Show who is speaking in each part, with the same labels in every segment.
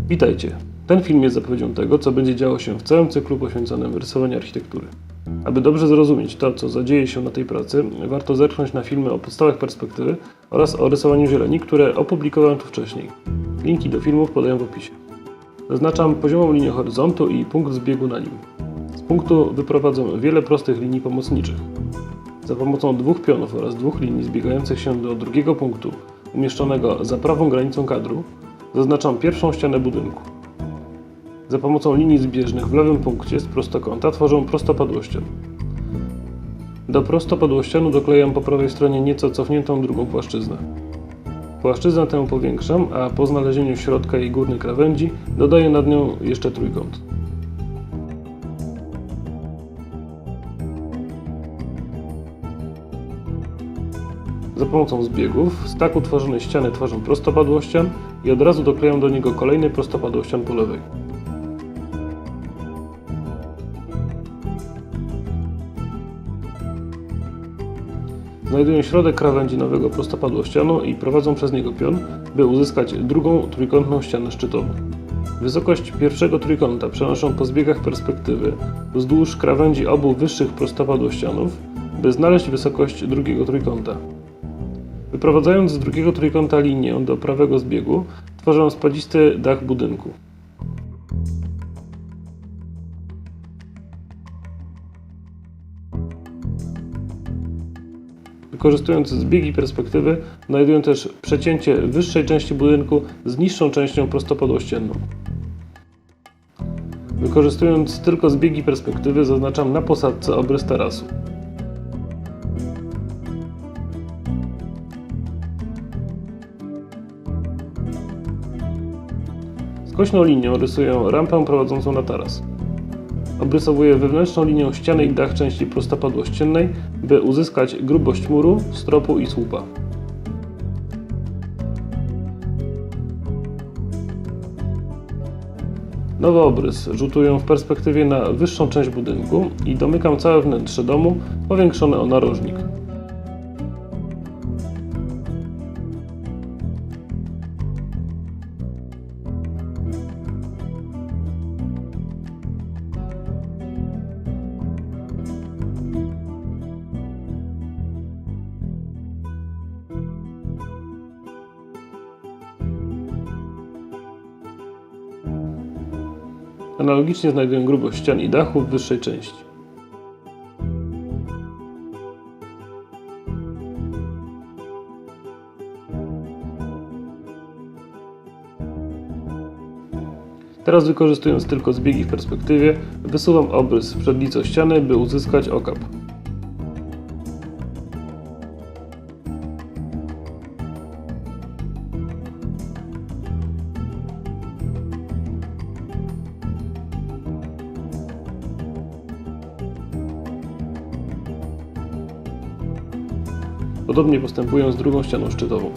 Speaker 1: Witajcie! Ten film jest zapowiedzią tego, co będzie działo się w całym cyklu poświęconym rysowaniu architektury. Aby dobrze zrozumieć to, co zadzieje się na tej pracy, warto zerknąć na filmy o podstawach perspektywy oraz o rysowaniu zieleni, które opublikowałem tu wcześniej. Linki do filmów podaję w opisie. Zaznaczam poziomą linię horyzontu i punkt zbiegu na nim. Z punktu wyprowadzam wiele prostych linii pomocniczych. Za pomocą dwóch pionów oraz dwóch linii zbiegających się do drugiego punktu, umieszczonego za prawą granicą kadru, zaznaczam pierwszą ścianę budynku. Za pomocą linii zbieżnych w lewym punkcie z prostokąta tworzą prostopadłościan. Do prostopadłościanu doklejam po prawej stronie nieco cofniętą drugą płaszczyznę. Płaszczyznę tę powiększam, a po znalezieniu środka jej górnej krawędzi dodaję nad nią jeszcze trójkąt. Za pomocą zbiegów z tak utworzonej ściany tworzę prostopadłościan i od razu doklejam do niego kolejny prostopadłościan po lewej. Znajduję środek krawędzi nowego prostopadłościanu i prowadzę przez niego pion, by uzyskać drugą trójkątną ścianę szczytową. Wysokość pierwszego trójkąta przenoszę po zbiegach perspektywy wzdłuż krawędzi obu wyższych prostopadłościanów, by znaleźć wysokość drugiego trójkąta. Wyprowadzając z drugiego trójkąta linię do prawego zbiegu, tworzę spadzisty dach budynku. Wykorzystując zbiegi perspektywy, znajduję też przecięcie wyższej części budynku z niższą częścią prostopadłościenną. Wykorzystując tylko zbiegi perspektywy, zaznaczam na posadzce obrys tarasu. Skośną linią rysuję rampę prowadzącą na taras. Obrysowuję wewnętrzną linią ściany i dach części prostopadłościennej, by uzyskać grubość muru, stropu i słupa. Nowy obrys rzutuję w perspektywie na wyższą część budynku i domykam całe wnętrze domu powiększone o narożnik. Analogicznie znajduję grubość ścian i dachu w wyższej części. Teraz, wykorzystując tylko zbiegi w perspektywie, wysuwam obrys przed licą ściany, by uzyskać okap. Podobnie postępuję z drugą ścianą szczytową.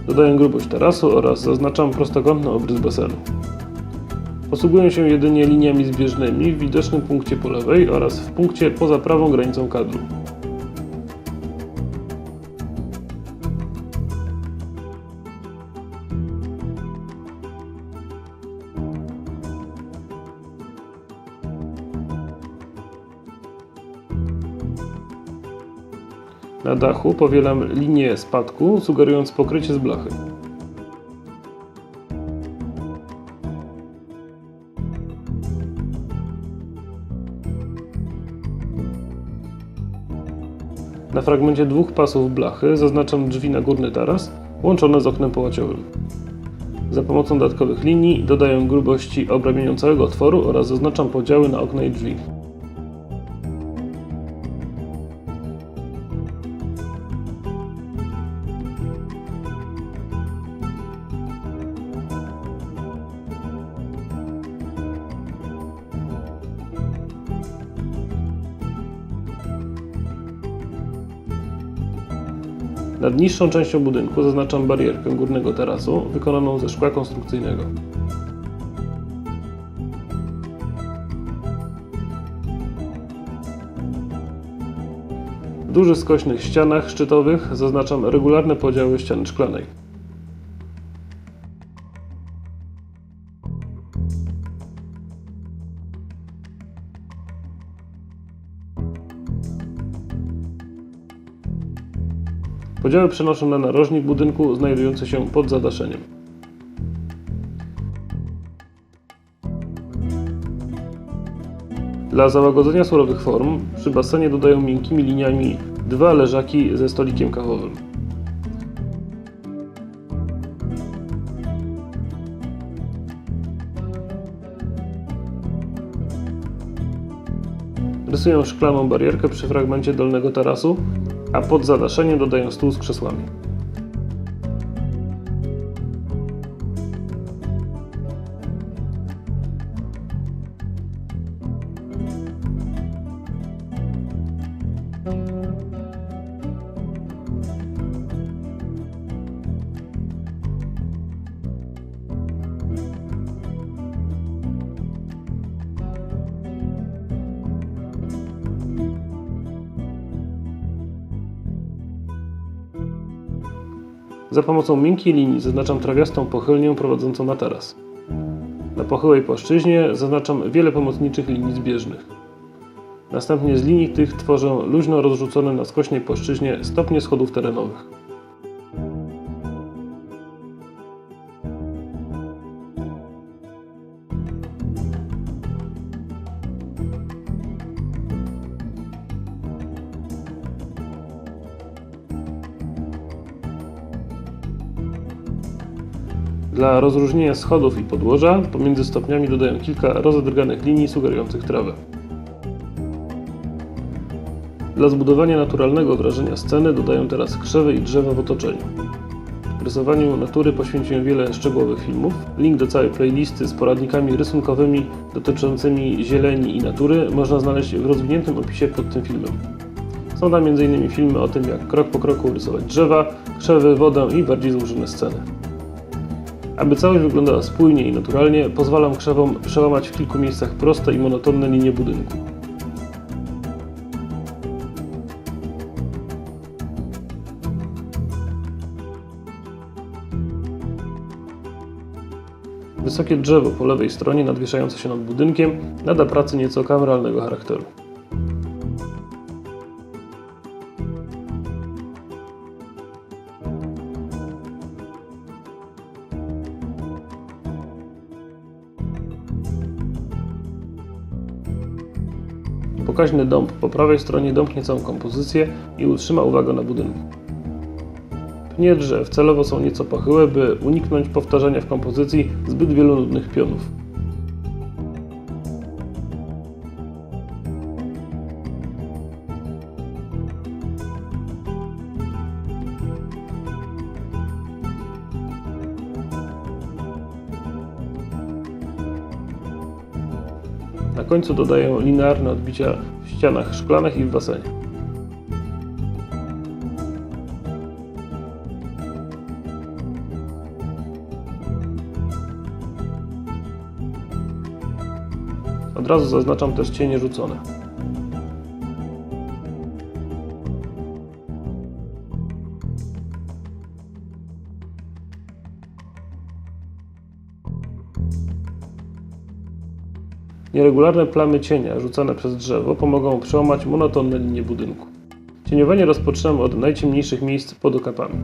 Speaker 1: Dodaję grubość tarasu oraz zaznaczam prostokątny obrys basenu. Posługuję się jedynie liniami zbieżnymi w widocznym punkcie po lewej oraz w punkcie poza prawą granicą kadru. Na dachu powielam linię spadku, sugerując pokrycie z blachy. Na fragmencie dwóch pasów blachy zaznaczam drzwi na górny taras, łączone z oknem połaciowym. Za pomocą dodatkowych linii dodaję grubości obramieniu całego otworu oraz zaznaczam podziały na okna i drzwi. Nad niższą częścią budynku zaznaczam barierkę górnego tarasu wykonaną ze szkła konstrukcyjnego. W dużych skośnych ścianach szczytowych zaznaczam regularne podziały ściany szklanej. Podziały przenoszę na narożnik budynku znajdujący się pod zadaszeniem. Dla załagodzenia surowych form przy basenie dodaję miękkimi liniami 2 leżaki ze stolikiem kawowym. Rysuję szklaną barierkę przy fragmencie dolnego tarasu, a pod zadaszeniem dodaję stół z krzesłami. Za pomocą miękkiej linii zaznaczam trawiastą pochylnię prowadzącą na taras. Na pochyłej płaszczyźnie zaznaczam wiele pomocniczych linii zbieżnych. Następnie z linii tych tworzę luźno rozrzucone na skośnej płaszczyźnie stopnie schodów terenowych. Dla rozróżnienia schodów i podłoża pomiędzy stopniami dodaję kilka rozedrganych linii sugerujących trawę. Dla zbudowania naturalnego wrażenia sceny dodaję teraz krzewy i drzewa w otoczeniu. Rysowaniu natury poświęciłem wiele szczegółowych filmów. Link do całej playlisty z poradnikami rysunkowymi dotyczącymi zieleni i natury można znaleźć w rozwiniętym opisie pod tym filmem. Są tam m.in. filmy o tym, jak krok po kroku rysować drzewa, krzewy, wodę i bardziej złożone sceny. Aby całość wyglądała spójnie i naturalnie, pozwalam krzewom przełamać w kilku miejscach proste i monotonne linie budynku. Wysokie drzewo po lewej stronie, nadwieszające się nad budynkiem, nada pracy nieco kameralnego charakteru. Pokaźny dąb po prawej stronie domknie całą kompozycję i utrzyma uwagę na budynku. Pnie drzew celowo są nieco pochyłe, by uniknąć powtarzania w kompozycji zbyt wielu nudnych pionów. Na końcu dodaję linearne odbicia w ścianach szklanych i w basenie. Od razu zaznaczam też cienie rzucone. Nieregularne plamy cienia rzucane przez drzewo pomogą przełamać monotonne linie budynku. Cieniowanie rozpoczynamy od najciemniejszych miejsc pod okapami.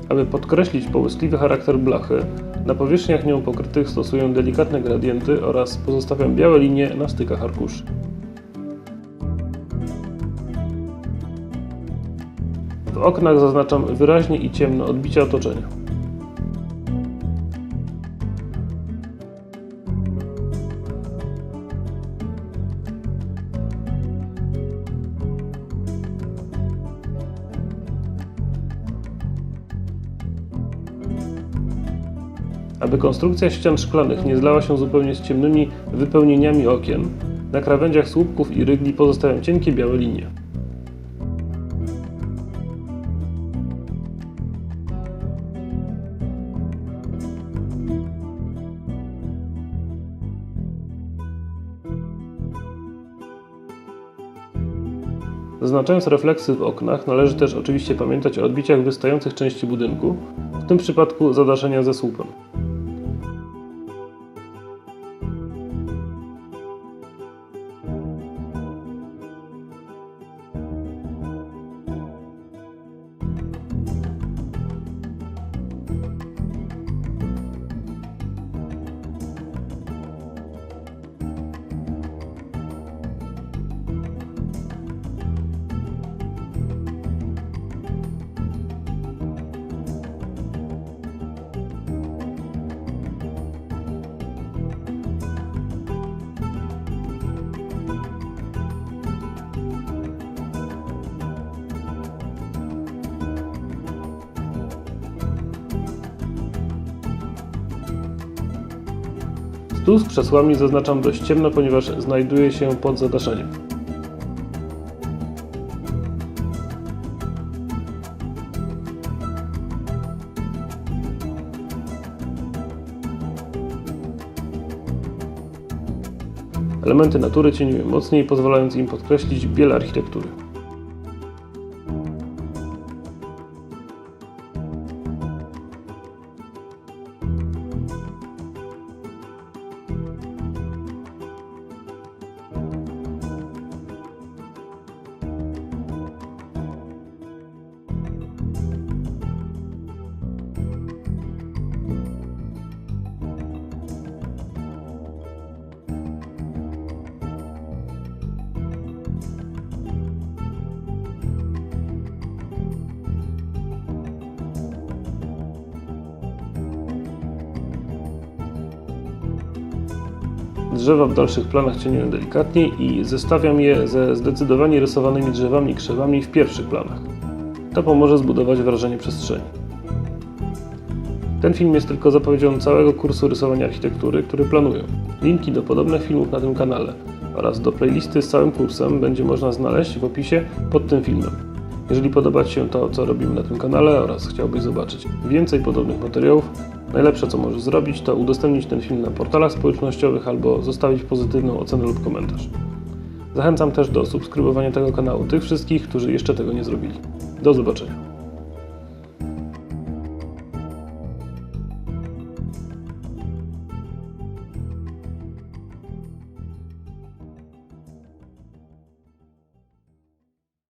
Speaker 1: Aby podkreślić połyskliwy charakter blachy, na powierzchniach nią pokrytych stosuję delikatne gradienty oraz pozostawiam białe linie na stykach arkuszy. W oknach zaznaczam wyraźnie i ciemno odbicia otoczenia. Aby konstrukcja ścian szklanych nie zlała się zupełnie z ciemnymi wypełnieniami okien, na krawędziach słupków i rygli pozostawiam cienkie białe linie. Zaznaczając refleksy w oknach, należy też oczywiście pamiętać o odbiciach wystających części budynku, w tym przypadku zadaszenia ze słupem. Stół z krzesłami zaznaczam dość ciemno, ponieważ znajduje się pod zadaszeniem. Elementy natury cieniuję mocniej, pozwalając im podkreślić biel architektury. Drzewa w dalszych planach cieniuję delikatniej i zestawiam je ze zdecydowanie rysowanymi drzewami i krzewami w pierwszych planach. To pomoże zbudować wrażenie przestrzeni. Ten film jest tylko zapowiedzią całego kursu rysowania architektury, który planuję. Linki do podobnych filmów na tym kanale oraz do playlisty z całym kursem będzie można znaleźć w opisie pod tym filmem. Jeżeli podoba Ci się to, co robimy na tym kanale oraz chciałbyś zobaczyć więcej podobnych materiałów, najlepsze co możesz zrobić, to udostępnić ten film na portalach społecznościowych albo zostawić pozytywną ocenę lub komentarz. Zachęcam też do subskrybowania tego kanału tych wszystkich, którzy jeszcze tego nie zrobili. Do zobaczenia.